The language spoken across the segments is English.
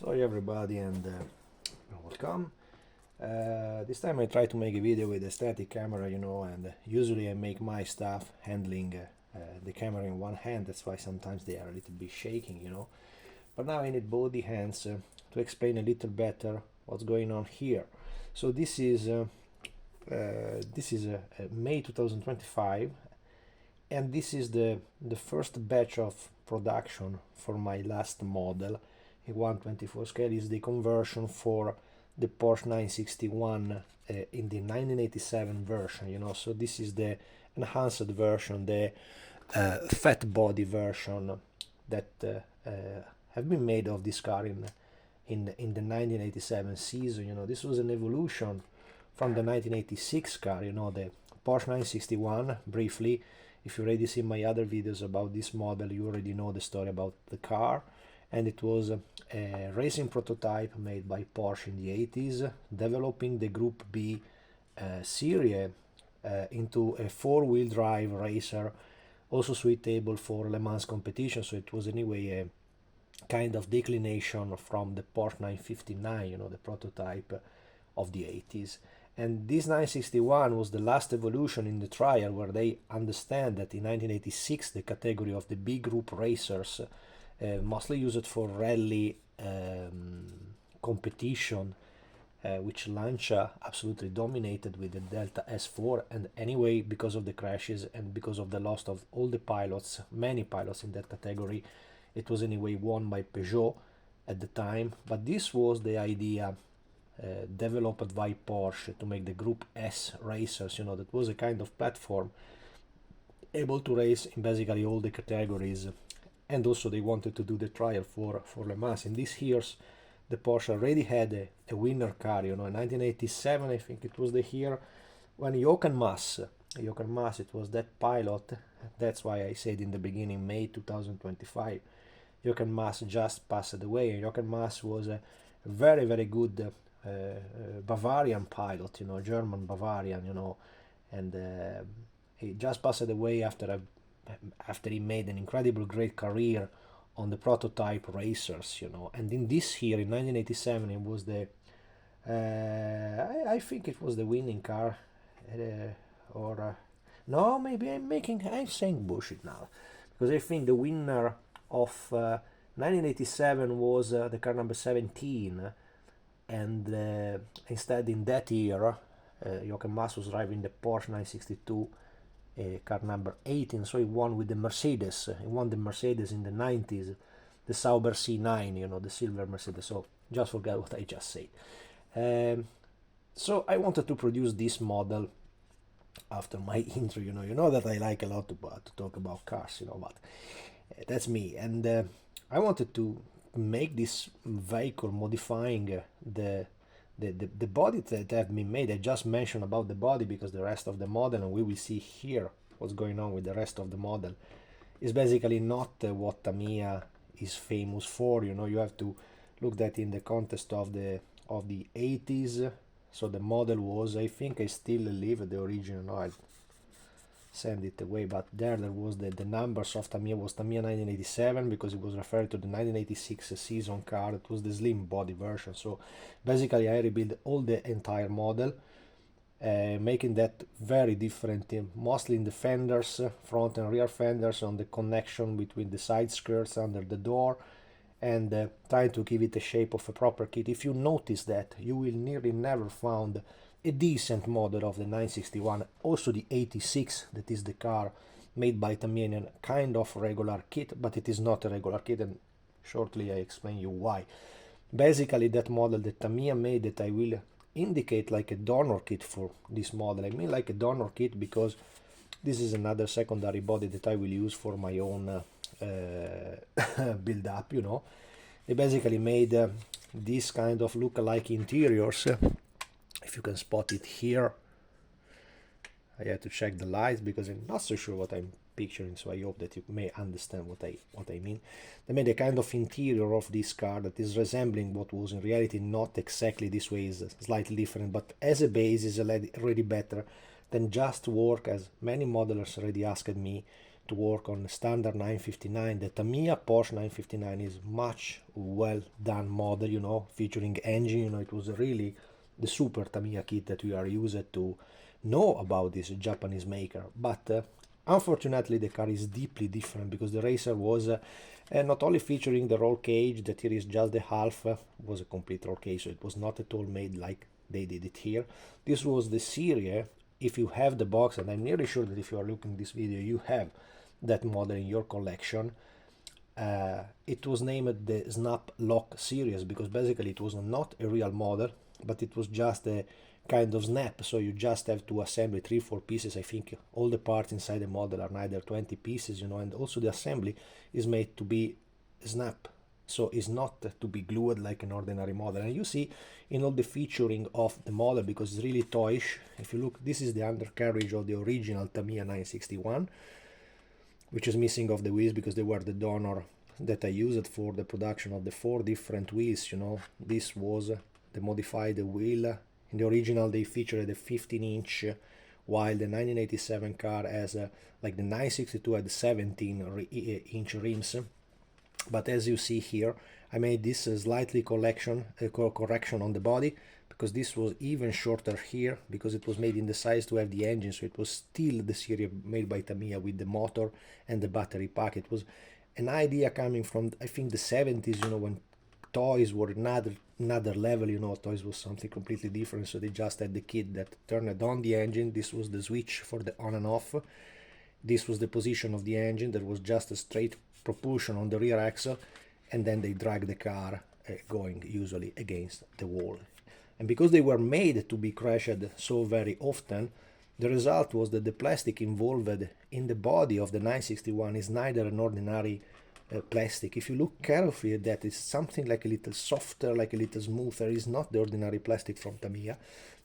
Sorry everybody and welcome. This time I try to make a video with a static camera, and usually I make my stuff handling the camera in one hand. That's why sometimes they are a little bit shaking. But now I need both the hands to explain a little better what's going on here. So this is May 2025, and this is the first batch of production for my last model. A 1/24 scale is the conversion for the Porsche 961 in the 1987 version. So this is the enhanced version, the fat body version that have been made of this car in the 1987 season. This was an evolution from the 1986 car, the Porsche 961. Briefly, if you already seen my other videos about this model, you already know the story about the car. And it was a racing prototype made by Porsche in the 80s, developing the Group B series into a four-wheel drive racer, also suitable for LeMans competition. So it was anyway a kind of declination from the Porsche 959, the prototype of the 80s. And this 961 was the last evolution in the trial, where they understand that in 1986 the category of the B group racers, mostly used for rally competition, which Lancia absolutely dominated with the Delta S4, and anyway, because of the crashes and because of the loss of all the pilots, many pilots in that category, it was anyway won by Peugeot at the time. But this was the idea developed by Porsche to make the Group S racers. That was a kind of platform able to race in basically all the categories. And also they wanted to do the trial for Le Mans. In these years, the Porsche already had a winner car. In 1987, I think it was the year when Jochen Mass, it was that pilot. That's why I said in the beginning, May 2025. Jochen Mass just passed away. And Jochen Mass was a very, very good Bavarian pilot, German Bavarian, and he just passed away after he made an incredible great career on the prototype racers, and in this year in 1987 it was the I think it was the winning car, no, maybe I'm saying bullshit now, because I think the winner of 1987 was the car number 17, and instead in that year Jochen Mass was driving the Porsche 962, car number 18, so he won with the Mercedes. He won the Mercedes in the 90s, the Sauber C9, the silver Mercedes. So just forget what I just said. So I wanted to produce this model after my intro. You know that I like a lot to talk about cars, but that's me. And I wanted to make this vehicle modifying the body that have been made. I just mentioned about the body because the rest of the model, and we will see here what's going on with the rest of the model, is basically not what Tamiya is famous for. You have to look that in the context of the 80s. So the model was, I think I still live the original. I send it away, but there was the numbers of Tamiya was Tamiya 1987, because it was referred to the 1986 season car. It was the slim body version. So basically I rebuilt all the entire model, making that very different, mostly in the fenders, front and rear fenders, on the connection between the side skirts under the door, and trying to give it the shape of a proper kit. If you notice that, you will nearly never found a decent model of the 961, also the 86, that is the car made by Tamiya in a kind of regular kit, but it is not a regular kit, and shortly I explain you why. Basically that model that Tamiya made, that I will indicate like a donor kit for this model. I mean like a donor kit because this is another secondary body that I will use for my own build up. They basically made this kind of look-alike interiors. If you can spot it here, I have to check the lights because I'm not so sure what I'm picturing, so I hope that you may understand what I mean. They made a kind of interior of this car that is resembling what was in reality not exactly this way, is slightly different, but as a base is already better than just work, as many modelers already asked me to work on the standard 959. The Tamiya Porsche 959 is much well done model, you know, featuring engine, you know, it was really the super Tamiya kit that we are used to know about this Japanese maker. But unfortunately the car is deeply different, because the racer was not only featuring the roll cage, that here is just the half, was a complete roll cage, so it was not at all made like they did it here. This was the series. If you have the box, and I'm nearly sure that if you are looking this video you have that model in your collection, it was named the Snap Lock series, because basically it was not a real model, but it was just a kind of snap, so you just have to assemble 3-4 pieces. I think all the parts inside the model are neither 20 pieces, you know, and also the assembly is made to be snap, so it's not to be glued like an ordinary model. And you see in all the featuring of the model, because it's really toyish. If you look, this is the undercarriage of the original Tamiya 961, which is missing of the wheels because they were the donor that I used for the production of the 4 different wheels, you know. This was the modified wheel. In the original they featured a 15-inch, while the 1987 car has like the 962 had 17-inch rims. But as you see here, I made this slightly correction on the body, because this was even shorter here, because it was made in the size to have the engine, so it was still the series made by Tamiya with the motor and the battery pack. It was an idea coming from, I think, the 70s, you know, when toys were another level, you know, toys was something completely different, so they just had the kit that turned on the engine. This was the switch for the on and off. This was the position of the engine. There was just a straight propulsion on the rear axle, and then they drag the car going usually against the wall. And because they were made to be crashed so very often, the result was that the plastic involved in the body of the 961 is neither an ordinary plastic. If you look carefully at that, it's something like a little softer, like a little smoother. It's not the ordinary plastic from Tamiya,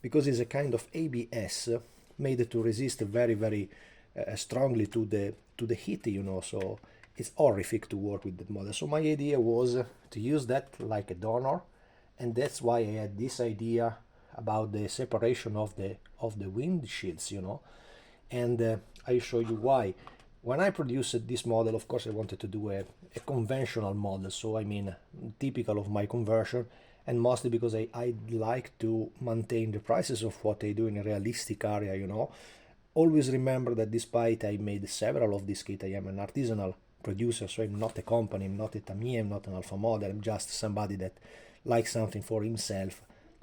because it's a kind of ABS made to resist very, very strongly to the heat, you know, so it's horrific to work with that model. So my idea was to use that like a donor, and that's why I had this idea about the separation of the windshields, you know. And I show you why. When I produced this model, of course I wanted to do a conventional model, so I mean typical of my conversion, and mostly because I like to maintain the prices of what I do in a realistic area, you know. Always remember that despite I made several of these kits, I am an artisanal producer, so I'm not a company, I'm not a Tamiya, I'm not an Alpha model, I'm just somebody that likes something for himself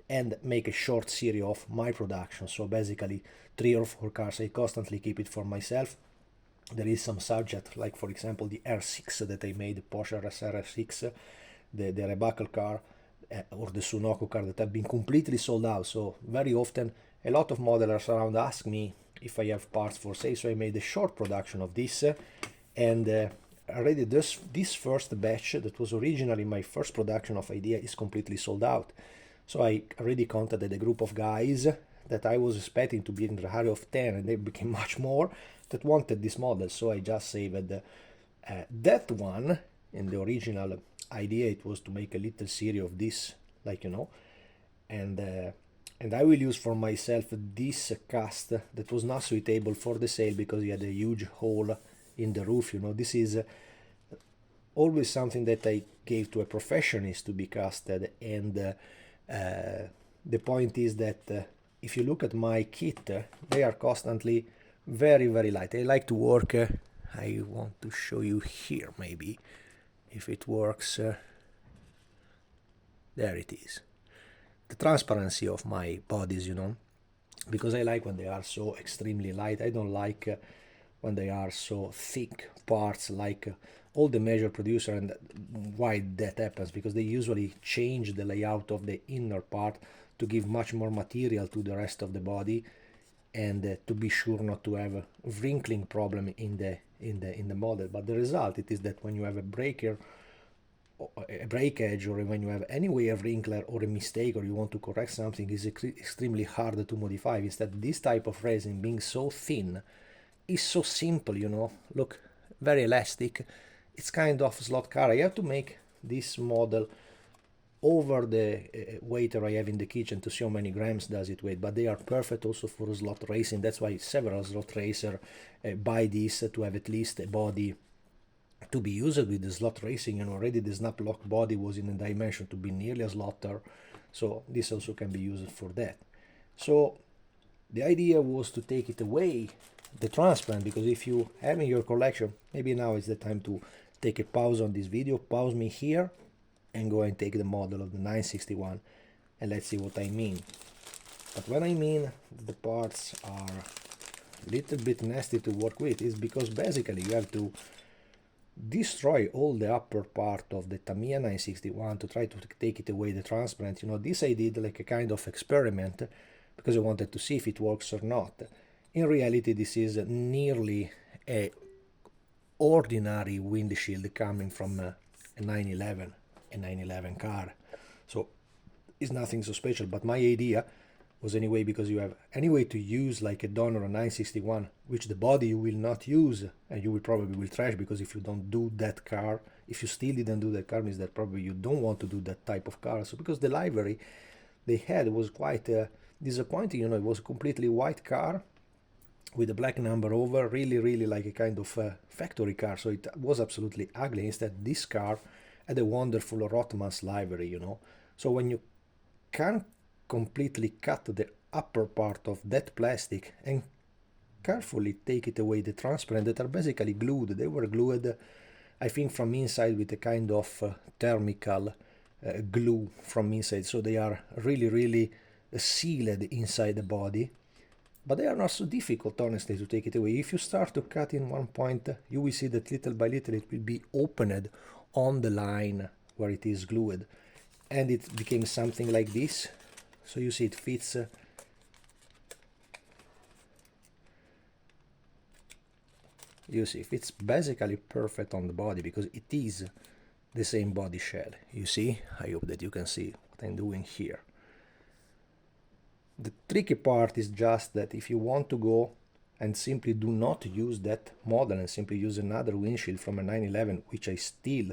and make a short series of my production. So basically 3 or 4 cars, I constantly keep it for myself. There is some subject, like for example the R6 that I made, the Porsche R6, the Rebuckle car, or the Sunoco car, that have been completely sold out. So very often a lot of modelers around ask me if I have parts for sale, so I made a short production of this, and already this first batch that was originally my first production of idea is completely sold out. So I already contacted a group of guys that I was expecting to be in the area of 10, and they became much more, that wanted this model. So I just saved that one. In the original idea it was to make a little series of this, like, you know, and I will use for myself this cast that was not suitable for the sale because it had a huge hole in the roof, you know. This is always something that I gave to a professionist to be casted, and the point is that if you look at my kit, they are constantly very, very light. I like to work, I want to show you here maybe if it works. There it is. The transparency of my bodies, you know, because I like when they are so extremely light. I don't like when they are so thick parts, like all the major producer. And why that happens, because they usually change the layout of the inner part to give much more material to the rest of the body, and to be sure not to have a wrinkling problem in the model. But the result it is that when you have a breakage, or when you have anyway a wrinkler or a mistake, or you want to correct something, is extremely hard to modify. Instead, this type of resin, being so thin, is so simple, you know. Look, very elastic. It's kind of slot car. I have to make this model over the weighter I have in the kitchen to see how many grams does it weigh, but they are perfect also for slot racing. That's why several slot racers buy this to have at least a body to be used with the slot racing, and already the snap lock body was in a dimension to be nearly a slotter, so this also can be used for that. So the idea was to take it away, the transparent, because if you have in your collection, maybe now is the time to take a pause on this video, pause me here, and go and take the model of the 961, and let's see what I mean. But when I mean the parts are a little bit nasty to work with, is because basically you have to destroy all the upper part of the Tamiya 961 to try to take it away the transparent. You know, this I did like a kind of experiment because I wanted to see if it works or not. In reality, this is nearly a ordinary windshield coming from a 911 car, so it's nothing so special. But my idea was anyway, because you have anyway to use like a donor 961, which the body you will not use, and you will probably will trash, because if you don't do that car, if you still didn't do that car, means that probably you don't want to do that type of car. So because the livery they had was quite disappointing, you know, it was a completely white car with a black number over, really like a kind of factory car, so it was absolutely ugly. Instead, this car had a wonderful Rothmans livery, you know. So when you can completely cut the upper part of that plastic and carefully take it away, the transparent that are basically glued, they were glued, I think, from inside with a kind of thermical glue from inside, so they are really sealed inside the body. But they are not so difficult, honestly, to take it away. If you start to cut in one point, you will see that little by little it will be opened on the line where it is glued, and it became something like this. So you see it fits you see, it fits basically perfect on the body because it is the same body shell. You see, I hope that you can see what I'm doing here. The tricky part is just that if you want to go and simply do not use that model and simply use another windshield from a 911, which I still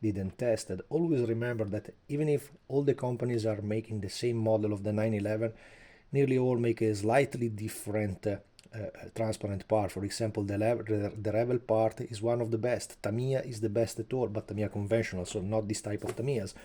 didn't test, always remember that even if all the companies are making the same model of the 911, nearly all make a slightly different transparent part. For example, the Revel part is one of the best. Tamiya is the best at all, but Tamiya conventional, so not this type of Tamiyas.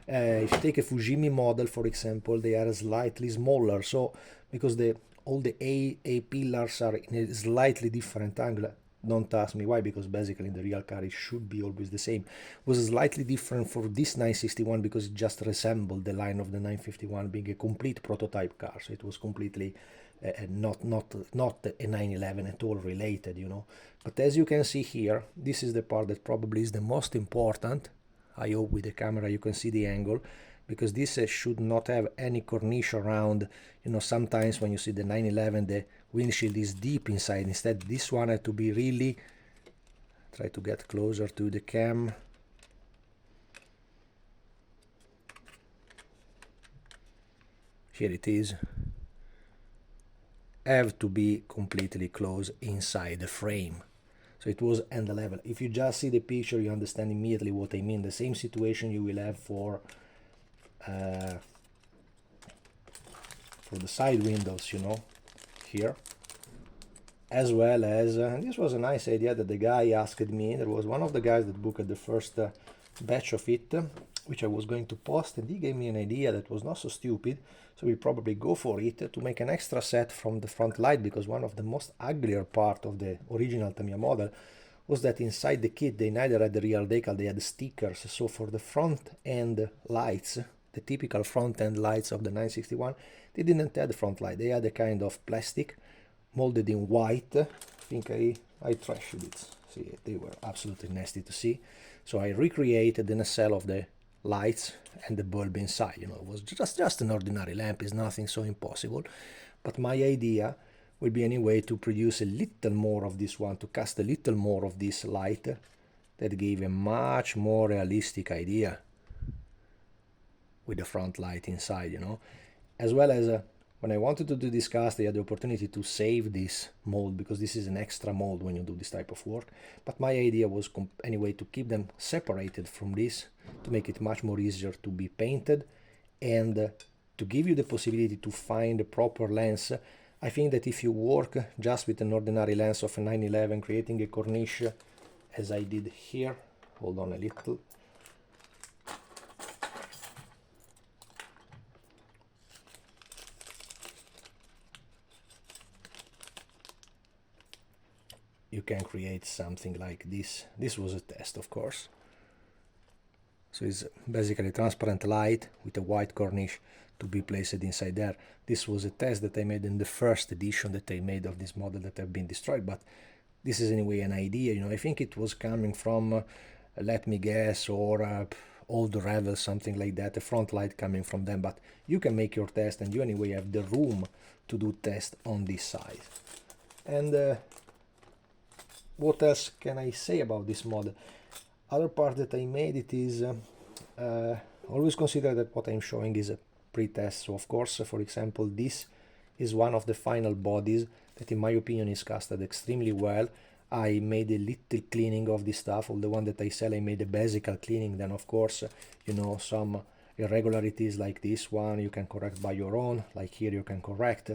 If you take a Fujimi model, for example, they are slightly smaller, so because all the A pillars are in a slightly different angle. Don't ask me why, because basically in the real car it should be always the same. It was slightly different for this 961 because it just resembled the line of the 951 being a complete prototype car, so it was completely not a 911 at all related, you know. But as you can see here, this is the part that probably is the most important. I hope with the camera you can see the angle, because this should not have any cornice around. You know, sometimes when you see the 911 the windshield is deep inside. Instead, this one had to be really, try to get closer to the cam. Here it is. Have to be completely close inside the frame. So it was end level. If you just see the picture, you understand immediately what I mean. The same situation you will have for the side windows, you know, here. As well as, and this was a nice idea that the guy asked me. There was one of the guys that booked the first batch of it, which I was going to post, and he gave me an idea that was not so stupid. So we probably go for it to make an extra set from the front light, because one of the most uglier part of the original Tamiya model was that inside the kit they neither had the rear decal, they had stickers. So for the front end lights, the typical front end lights of the 961, they didn't have the front light. They had a kind of plastic molded in white. I think I trashed it. See, they were absolutely nasty to see. So I recreated the nacelle of the lights and the bulb inside. You know, it was just an ordinary lamp. It's nothing so impossible. But my idea will be anyway to produce a little more of this one, to cast a little more of this light that gave a much more realistic idea with the front light inside, you know, as well as when I wanted to do this cast, I had the opportunity to save this mold because this is an extra mold when you do this type of work. But my idea was anyway to keep them separated from this to make it much more easier to be painted and to give you the possibility to find the proper lens. I think that if you work just with an ordinary lens of a 911, creating a corniche as I did here, hold on a little. You can create something like this. This was a test, of course. So it's basically transparent light with a white corniche to be placed inside there. This was a test that I made in the first edition that I made of this model that have been destroyed, but this is anyway an idea, you know. I think it was coming from, let me guess, or old Revels, something like that, a front light coming from them, but you can make your test and you anyway have the room to do test on this side. And what else can I say about this model? Other part that I made it is always consider that what I'm showing is a pre-test. So of course, for example, this is one of the final bodies that in my opinion is casted extremely well. I made a little cleaning of this stuff. All the one that I sell, I made a basic cleaning. Then of course, you know, some irregularities like this one you can correct by your own, like here you can correct.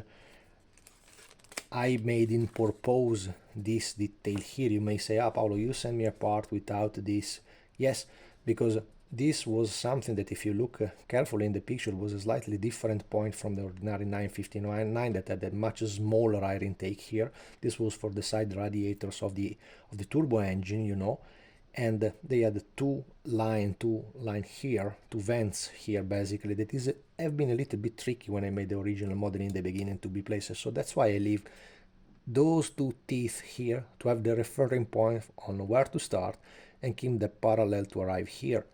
I made in purpose this detail here. You may say, ah, Paolo, you sent me a part without this. Yes, because this was something that if you look carefully in the picture was a slightly different point from the ordinary 959 that had a much smaller air intake here. This was for the side radiators of the turbo engine, you know, and they had two line here, two vents here basically. That is have been a little bit tricky when I made the original model in the beginning to be placed. So that's why I leave those two teeth here to have the referring point on where to start and keep the parallel to arrive here,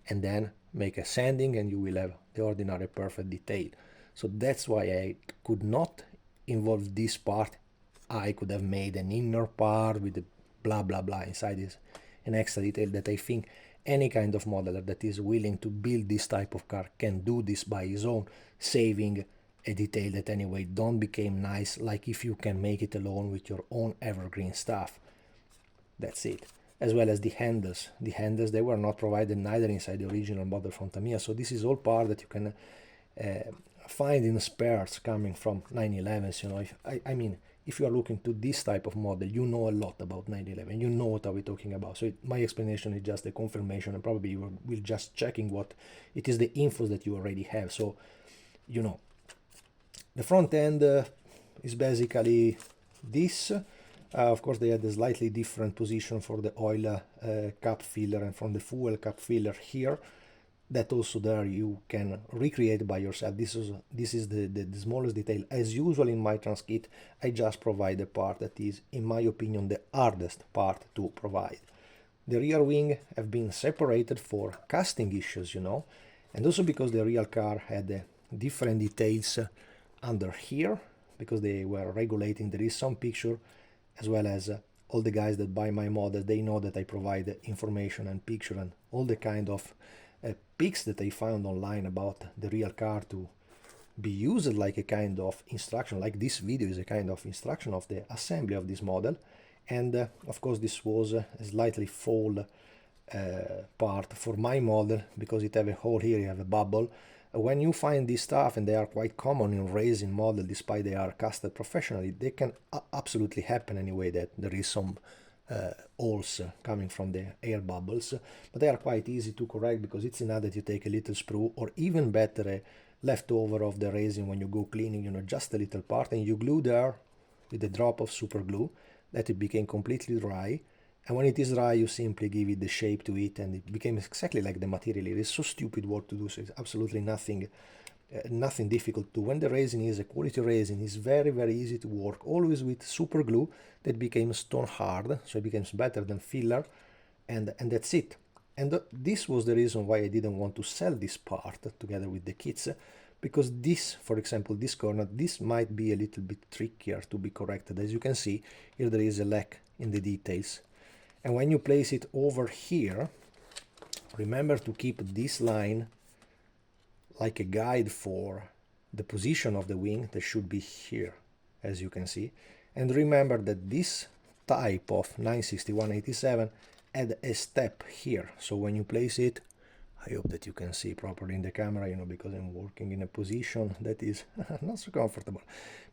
and then make a sanding and you will have the ordinary perfect detail. So that's why I could not involve this part. I could have made an inner part with the blah blah blah inside this, an extra detail that I think any kind of modeler that is willing to build this type of car can do this by his own, saving a detail that anyway don't become nice, like if you can make it alone with your own evergreen stuff. That's it. As well as the handles. The handles, they were not provided neither inside the original model from Tamiya, so this is all part that you can find in spares coming from 911s, you know. I mean, if you are looking to this type of model, you know a lot about 911, you know what are we talking about. So my explanation is just a confirmation, and probably you will just checking what it is, the infos that you already have. So, you know, the front end is basically this. Of course, they had a slightly different position for the oil cup filler and from the fuel cup filler here. That also there you can recreate by yourself. This is the smallest detail. As usual in my trans kit, I just provide a part that is, in my opinion, the hardest part to provide. The rear wing have been separated for casting issues, you know, and also because the real car had different details under here, because they were regulating. There is some picture, as well as all the guys that buy my model, they know that I provide information and picture and all the kind of pics that I found online about the real car to be used like a kind of instruction, like this video is a kind of instruction of the assembly of this model. And of course this was a slightly fold part for my model, because it have a hole here, you have a bubble. When you find this stuff, and they are quite common in Resin model, despite they are casted professionally, they can absolutely happen anyway, that there is some holes coming from the air bubbles, but they are quite easy to correct, because it's enough that you take a little sprue, or even better, a leftover of the resin when you go cleaning, you know, just a little part, and you glue there with a drop of super glue, that it became completely dry. And when it is dry, you simply give it the shape to it, and it becomes exactly like the material. It is so stupid work to do, so it's absolutely nothing difficult to. When the resin is a quality resin, it's very, very easy to work, always with super glue that became stone hard, so it becomes better than filler, and that's it. And this was the reason why I didn't want to sell this part together with the kits, because this, for example, this corner, this might be a little bit trickier to be corrected. As you can see, here there is a lack in the details. And when you place it over here, remember to keep this line like a guide for the position of the wing that should be here, as you can see. And remember that this type of 961-87 had a step here, so when you place it, I hope that you can see properly in the camera, you know, because I'm working in a position that is not so comfortable.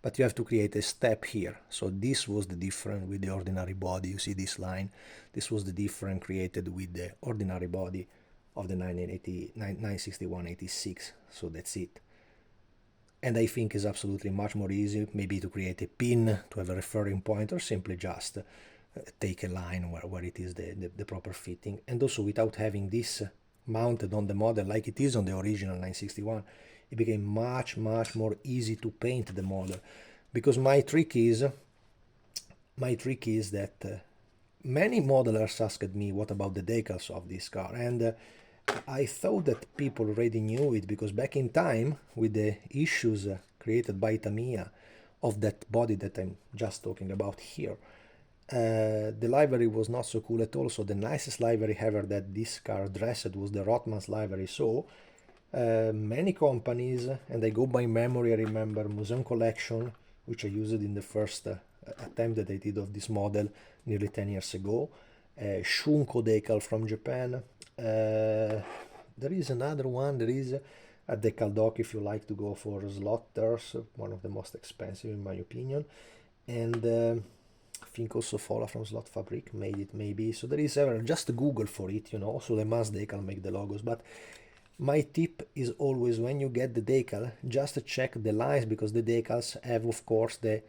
But you have to create a step here. So this was the difference with the ordinary body. You see this line? This was the difference created with the ordinary body of the 961-86. So that's it. And I think it's absolutely much more easy, maybe to create a pin to have a referring point, or simply just take a line where it is the proper fitting. And also, without having this mounted on the model like it is on the original 961, it became much more easy to paint the model. Because my trick is that many modelers asked me what about the decals of this car, and I thought that people already knew it, because back in time, with the issues created by Tamiya of that body that I'm just talking about here, the livery was not so cool at all. So the nicest livery ever that this car dressed was the LeMans livery. So many companies, and I go by memory, I remember Museum Collection, which I used in the first attempt that I did of this model nearly 10 years ago, Shunko decal from Japan. There is another one, there is a decal dock if you like to go for slotters, one of the most expensive in my opinion, and I think also Fola from Slot Fabric made it, maybe. So there is several, just Google for it, you know. Also LeMans decal make the logos, but my tip is always, when you get the decal, just check the lines, because the decals have, of course, the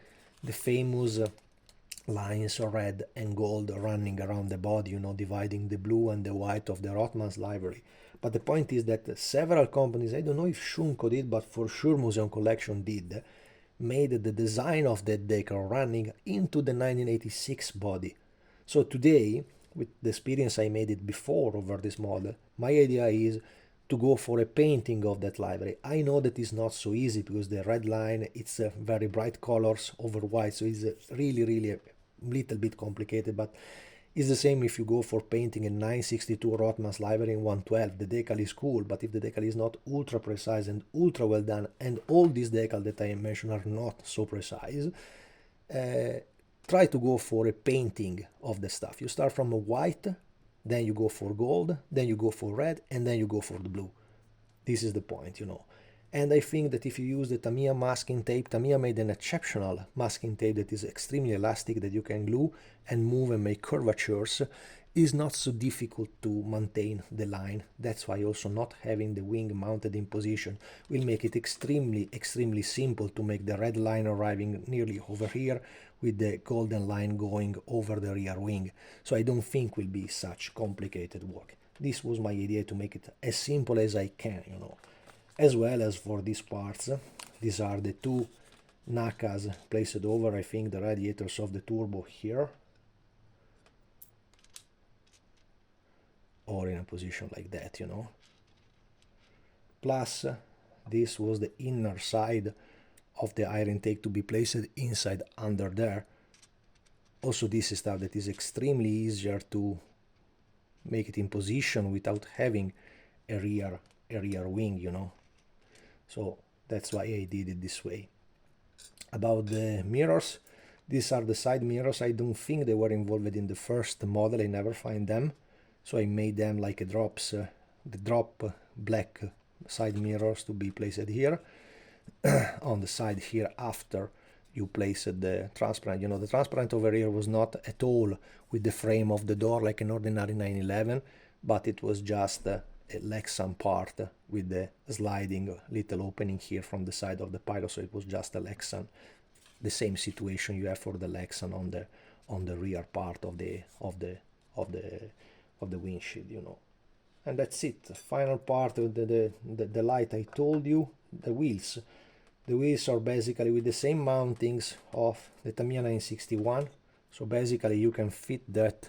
famous lines of red and gold running around the body, you know, dividing the blue and the white of the LeMans livery. But the point is that several companies, I don't know if Shunko did, but for sure Museum Collection did, made the design of that decal running into the 1986 body. So today, with the experience I made it before over this model, my idea is to go for a painting of that livery. I know that is not so easy, because the red line, it's very bright colors over white, so it's really a little bit complicated, but it's the same if you go for painting a 962 LeMans livery in 112. The decal is cool, but if the decal is not ultra precise and ultra well done, and all these decals that I mentioned are not so precise, try to go for a painting of the stuff. You start from a white, then you go for gold, then you go for red, and then you go for the blue. This is the point, you know. And I think that if you use the Tamiya masking tape, Tamiya made an exceptional masking tape that is extremely elastic, that you can glue and move and make curvatures. Is not so difficult to maintain the line. That's why also not having the wing mounted in position will make it extremely simple to make the red line arriving nearly over here, with the golden line going over the rear wing. So I don't think will be such complicated work. This was my idea, to make it as simple as I can, you know. As well as for these parts, these are the two NACAs placed over, I think, the radiators of the turbo here, or in a position like that, you know. Plus, this was the inner side of the air intake to be placed inside under there. Also, this is stuff that is extremely easier to make it in position without having a rear wing, you know. So that's why I did it this way. About the mirrors, these are the side mirrors. I don't think they were involved in the first model. I never find them, so I made them like a the drop black side mirrors to be placed here on the side here after you placed the transparent. You know, the transparent over here was not at all with the frame of the door like an ordinary 911, but it was just a Lexan part with the sliding little opening here from the side of the pilot, so it was just a Lexan. The same situation you have for the Lexan on the rear part of the windshield, you know. And that's it. The final part of the light I told you, the wheels. The wheels are basically with the same mountings of the Tamiya 961. So basically you can fit that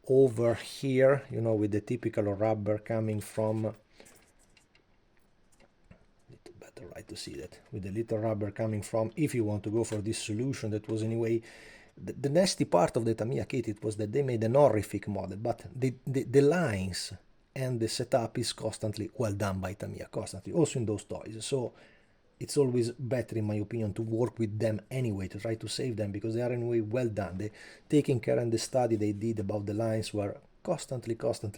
over here, you know, with the typical rubber coming from, little better right to see that, with the little rubber coming from, if you want to go for this solution. That was anyway the nasty part of the Tamiya kit. It was that they made an horrific model, but the lines and the setup is constantly well done by Tamiya, constantly, also in those toys. So it's always better, in my opinion, to work with them anyway, to try to save them, because they are anyway well done. The taking care and the study they did about the lines were constantly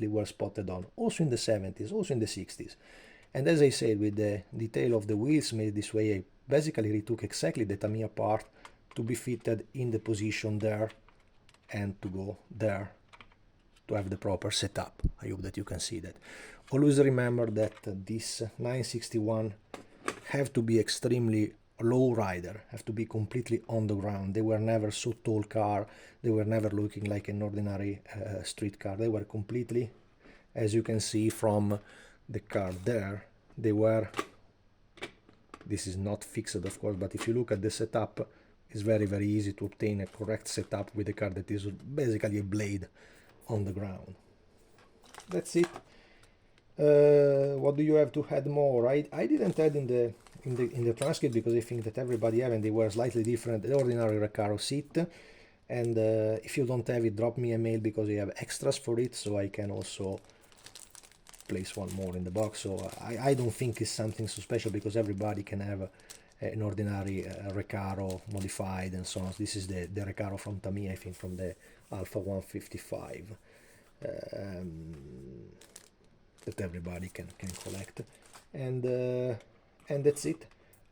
were spotted on, also in the 70s, also in the 60s. And as I said, with the detail of the wheels made this way, I basically retook exactly the Tamiya part to be fitted in the position there and to go there to have the proper setup. I hope that you can see that. Always remember that this 961 have to be extremely low rider, have to be completely on the ground. They were never so tall car, they were never looking like an ordinary street car. They were completely, as you can see from the car there, they were, this is not fixed of course, but if you look at the setup, it's very easy to obtain a correct setup with a car that is basically a blade on the ground. That's it. What do you have to add more? I didn't add in the transcript because I think that everybody have, and they were slightly different, the ordinary Recaro seat. And if you don't have it, drop me a mail because I have extras for it, so I can also place one more in the box. So I don't think it's something so special because everybody can have an ordinary Recaro modified and so on. This is the Recaro from Tamiya, I think from the Alpha 155. That everybody can collect, and that's it.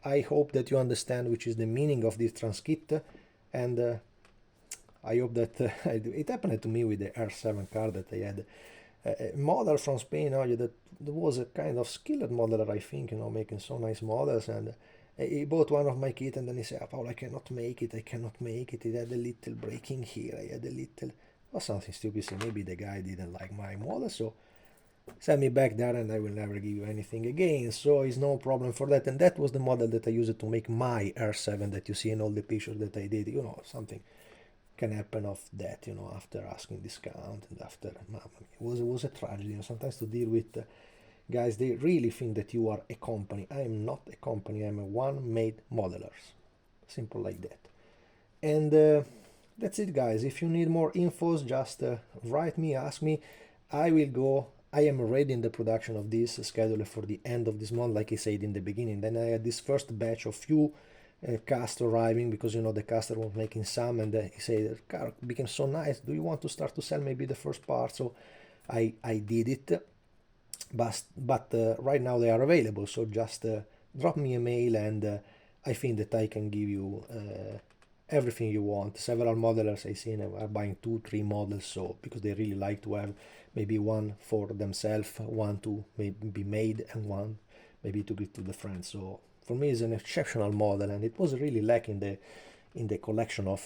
I hope that you understand which is the meaning of this transkit, and I hope that it happened to me with the R7 car that I had a model from Spain. That was a kind of skilled modeler, I think, making so nice models, and he bought one of my kit and then he said, Paul, I cannot make it, it had a little breaking here, I had a little, or something stupid. So maybe the guy didn't like my model, so send me back there and I will never give you anything again. So it's no problem for that. And that was the model that I used to make my R7 that you see in all the pictures that I did. Something can happen of that, after asking discount and after, it was a tragedy. Sometimes to deal with guys, they really think that you are a company. I am not a company, I'm a one-made modelers. Simple like that. And that's it, guys. If you need more infos, just write me, ask me. I am already in the production of this schedule for the end of this month, like I said in the beginning. Then I had this first batch of few cast arriving because the caster was making some, and he said, the car became so nice, do you want to start to sell maybe the first part? So I did it, but right now they are available, so just drop me a mail, and I think that I can give you everything you want. Several modelers I see are buying 2-3 models, so because they really like to have maybe one for themselves, one to maybe be made, and one maybe to give to the friends. So for me it's an exceptional model, and it was really lacking in the collection of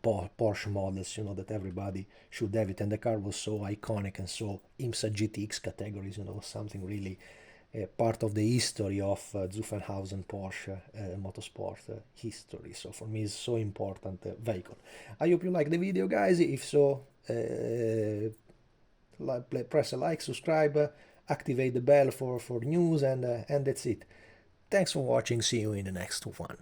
Porsche models, that everybody should have it, and the car was so iconic and so IMSA GTX categories, something really part of the history of Zuffenhausen Porsche motorsport history. So for me it's so important vehicle. I hope you like the video, guys. If so, press a like, subscribe, activate the bell for news, and that's it. Thanks for watching. See you in the next one.